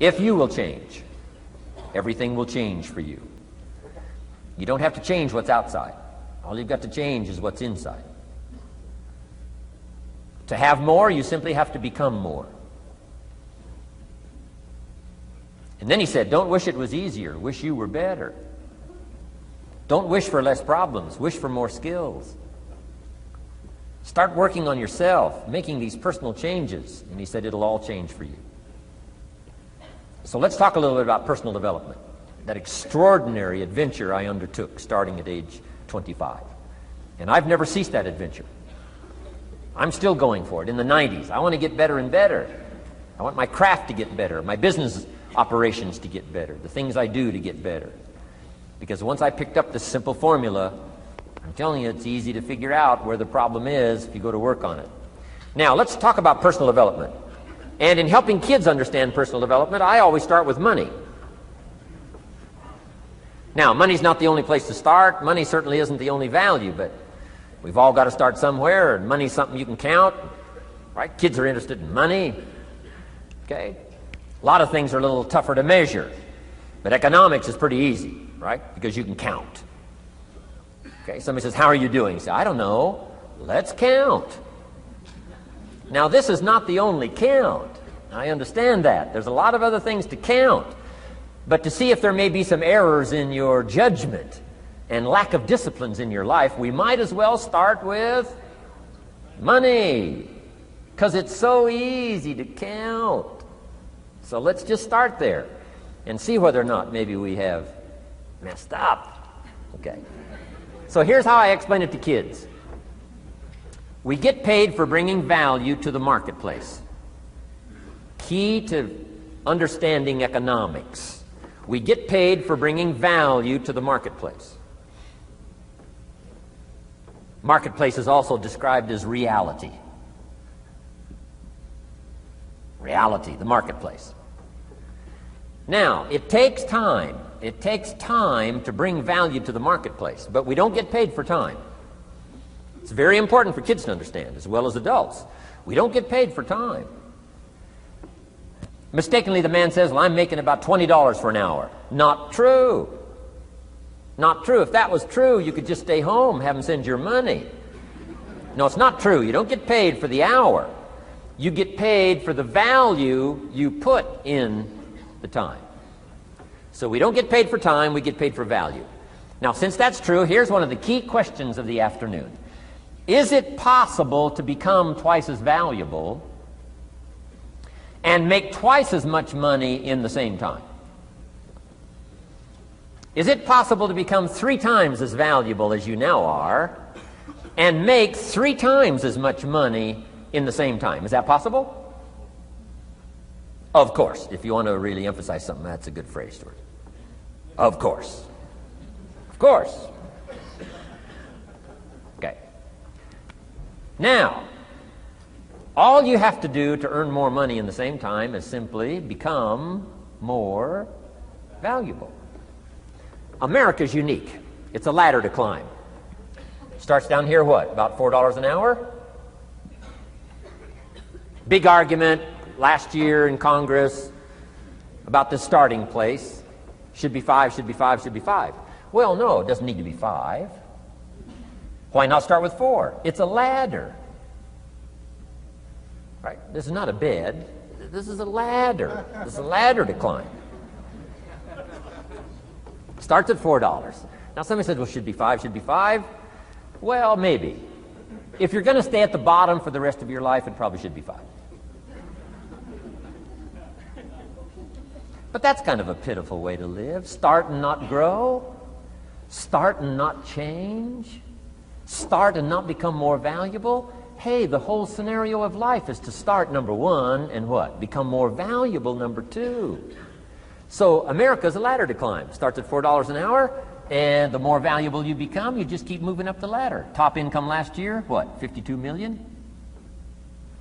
If you will change, everything will change for you. You don't have to change what's outside. All you've got to change is what's inside. To have more, you simply have to become more. And then he said, don't wish it was easier. Wish you were better. Don't wish for less problems. Wish for more skills. Start working on yourself, making these personal changes. And he said, it'll all change for you. So let's talk a little bit about personal development. That extraordinary adventure I undertook starting at age 25. And I've never ceased that adventure. I'm still going for it. In the 90s, I want to get better and better. I want my craft to get better, my business operations to get better, the things I do to get better. Because once I picked up this simple formula, I'm telling you, it's easy to figure out where the problem is if you go to work on it. Now, let's talk about personal development. And in helping kids understand personal development, I always start with money. Now, money's not the only place to start. Money certainly isn't the only value, but we've all got to start somewhere, and money's something you can count, right? Kids are interested in money, okay? A lot of things are a little tougher to measure, but economics is pretty easy, right? Because you can count. Okay, somebody says, how are you doing? You say, I don't know. Let's count. Now, this is not the only count. I understand that. There's a lot of other things to count. But to see if there may be some errors in your judgment and lack of disciplines in your life, we might as well start with money, because it's so easy to count. So let's just start there and see whether or not maybe we have messed up. Okay. So here's how I explain it to kids. We get paid for bringing value to the marketplace. Key to understanding economics. We get paid for bringing value to the marketplace. Marketplace is also described as reality. Reality, the marketplace. Now, it takes time. It takes time to bring value to the marketplace, but we don't get paid for time. It's very important for kids to understand, as well as adults. We don't get paid for time. Mistakenly, the man says, well, I'm making about $20 for an hour. Not true. Not true. If that was true, you could just stay home, have them send your money. No, it's not true. You don't get paid for the hour. You get paid for the value you put in the time. So we don't get paid for time, we get paid for value. Now, since that's true, here's one of the key questions of the afternoon. Is it possible to become twice as valuable and make twice as much money in the same time? Is it possible to become 3 times as valuable as you now are and make 3 times as much money in the same time? Is that possible? Of course. If you want to really emphasize something, that's a good phrase, Stuart. Of course. Of course. Okay. Now, all you have to do to earn more money in the same time is simply become more valuable. America's unique. It's a ladder to climb. Starts down here, what, about $4 an hour? Big argument last year in Congress about the starting place. Should be 5, should be 5, should be 5. Well, no, it doesn't need to be 5. Why not start with 4? It's a ladder. Right? This is not a bed. This is a ladder. This is a ladder to climb. Starts at $4. Now somebody said, well, should be 5, should be 5. Well, maybe. If you're going to stay at the bottom for the rest of your life, it probably should be 5. But that's kind of a pitiful way to live. Start and not grow. Start and not change. Start and not become more valuable. Hey, the whole scenario of life is to start, number 1, and what? Become more valuable, number 2. So America's a ladder to climb. Starts at $4 an hour, and the more valuable you become, you just keep moving up the ladder. Top income last year, what, 52 million?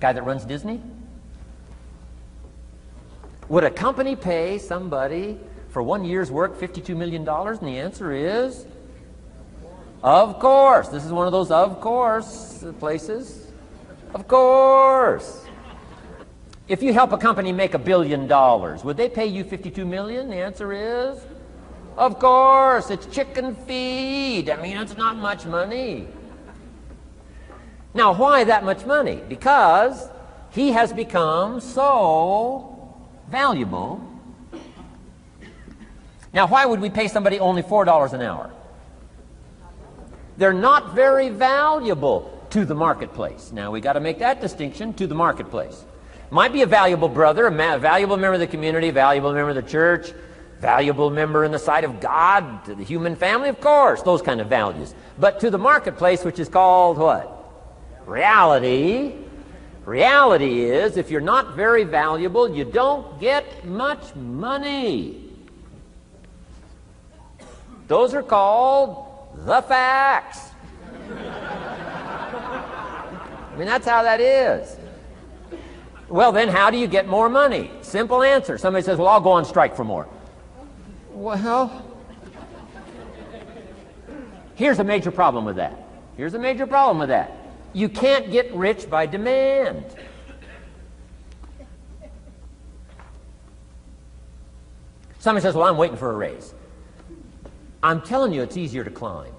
Guy that runs Disney? Would a company pay somebody for 1 year's work $52 million? And the answer is, of course. This is one of those of course places. Of course. If you help a company make $1 billion, would they pay you $52 million? The answer is, of course, it's chicken feed. I mean, it's not much money. Now, why that much money? Because he has become so valuable. Now, why would we pay somebody only $4 an hour? They're not very valuable to the marketplace. Now, we got to make that distinction, to the marketplace. Might be a valuable brother, a valuable member of the community, a valuable member of the church, valuable member in the sight of God, to the human family, of course, those kind of values. But to the marketplace, which is called what? Reality. Reality is, if you're not very valuable, you don't get much money. Those are called the facts. I mean, that's how that is. Well, then how do you get more money? Simple answer. Somebody says, well, I'll go on strike for more. Well, here's a major problem with that. Here's a major problem with that. You can't get rich by demand. Somebody says, well, I'm waiting for a raise. I'm telling you, it's easier to climb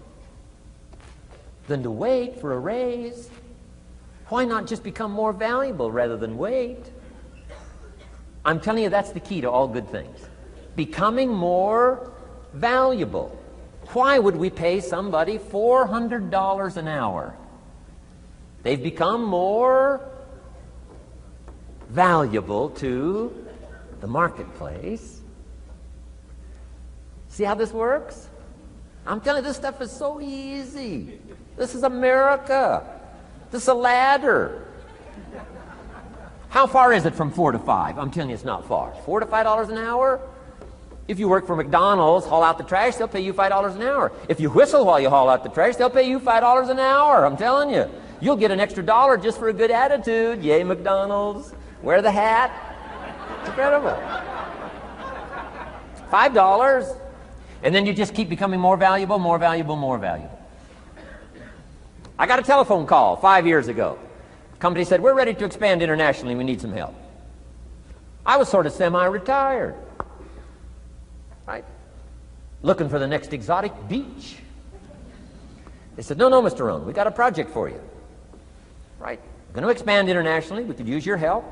than to wait for a raise. Why not just become more valuable rather than wait? I'm telling you, that's the key to all good things. Becoming more valuable. Why would we pay somebody $400 an hour? They've become more valuable to the marketplace. See how this works? I'm telling you, this stuff is so easy. This is America. This is a ladder. How far is it from 4 to 5? I'm telling you, it's not far. $4 to $5 an hour? If you work for McDonald's, haul out the trash, they'll pay you $5 an hour. If you whistle while you haul out the trash, they'll pay you $5 an hour. I'm telling you. You'll get an extra $1 just for a good attitude. Yay, McDonald's. Wear the hat. It's incredible. $5. And then you just keep becoming more valuable, more valuable, more valuable. I got a telephone call 5 years ago. The company said, we're ready to expand internationally. We need some help. I was sort of semi-retired. Right? Looking for the next exotic beach. They said, no, Mr. Rohn, we got a project for you. Right? We're going to expand internationally. We could use your help.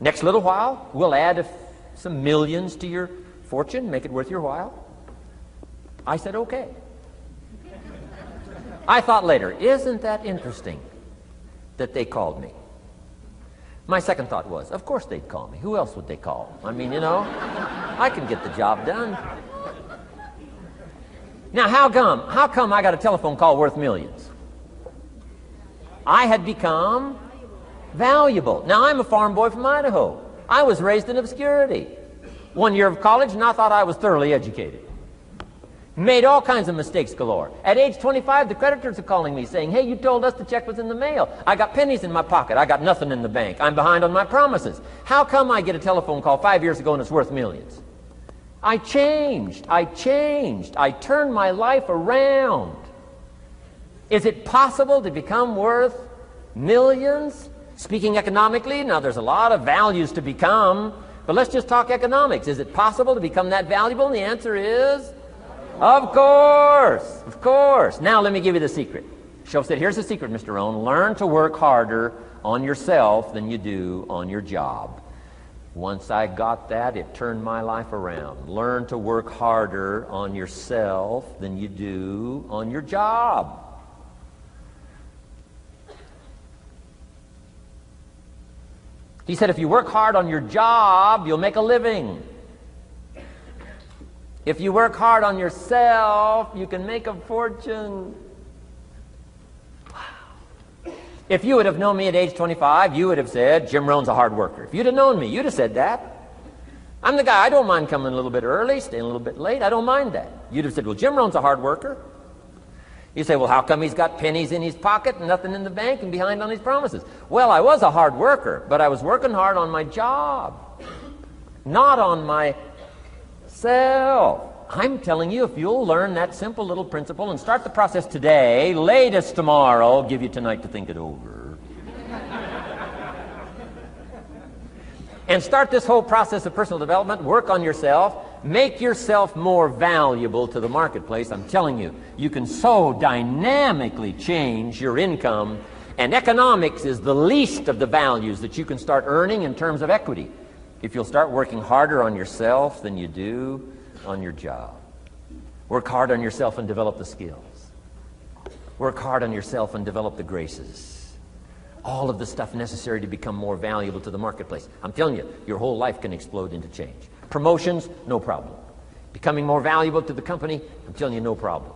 Next little while, we'll add some millions to your fortune, make it worth your while. I said, okay. I thought later, isn't that interesting that they called me? My second thought was, of course they'd call me. Who else would they call? I mean, you know, I can get the job done. Now, how come I got a telephone call worth millions? I had become valuable. Now, I'm a farm boy from Idaho. I was raised in obscurity. 1 year of college, and I thought I was thoroughly educated. Made all kinds of mistakes galore. At age 25, the creditors are calling me saying, hey, you told us the check was in the mail. I got pennies in my pocket. I got nothing in the bank. I'm behind on my promises. How come I get a telephone call 5 years ago and it's worth millions? I changed. I turned my life around. Is it possible to become worth millions? Speaking economically, now there's a lot of values to become, but let's just talk economics. Is it possible to become that valuable? And the answer is, of course, of course. Now let me give you the secret. Shoaff said, here's the secret, Mr. Rohn. Learn to work harder on yourself than you do on your job. Once I got that, it turned my life around. Learn to work harder on yourself than you do on your job. He said, if you work hard on your job, you'll make a living. If you work hard on yourself, you can make a fortune. Wow. If you would have known me at age 25, you would have said, Jim Rohn's a hard worker. If you'd have known me, you'd have said that. I'm the guy, I don't mind coming a little bit early, staying a little bit late. I don't mind that. You'd have said, well, Jim Rohn's a hard worker. You say, well, how come he's got pennies in his pocket and nothing in the bank and behind on his promises? Well, I was a hard worker, but I was working hard on my job, not on myself. I'm telling you, if you'll learn that simple little principle and start the process today, latest tomorrow, I'll give you tonight to think it over. and start this whole process of personal development, work on yourself, make yourself more valuable to the marketplace, I'm telling you, you can so dynamically change your income, and economics is the least of the values that you can start earning in terms of equity if you'll start working harder on yourself than you do on your job. Work hard on yourself and develop the skills. Work hard on yourself and develop the graces. All of the stuff necessary to become more valuable to the marketplace. I'm telling you, your whole life can explode into change. Promotions, no problem. Becoming more valuable to the company, I'm telling you, no problem.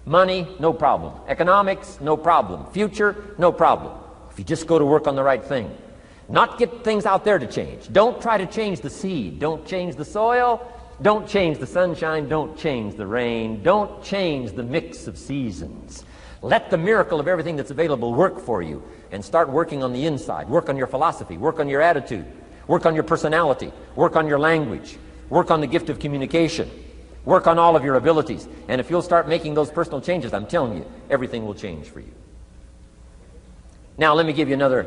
Money, no problem. Economics, no problem. Future, no problem. If you just go to work on the right thing. Not get things out there to change. Don't try to change the seed. Don't change the soil. Don't change the sunshine. Don't change the rain. Don't change the mix of seasons. Let the miracle of everything that's available work for you, and start working on the inside. Work on your philosophy. Work on your attitude. Work on your personality. Work on your language. Work on the gift of communication. Work on all of your abilities. And if you'll start making those personal changes, I'm telling you, everything will change for you. Now, let me give you another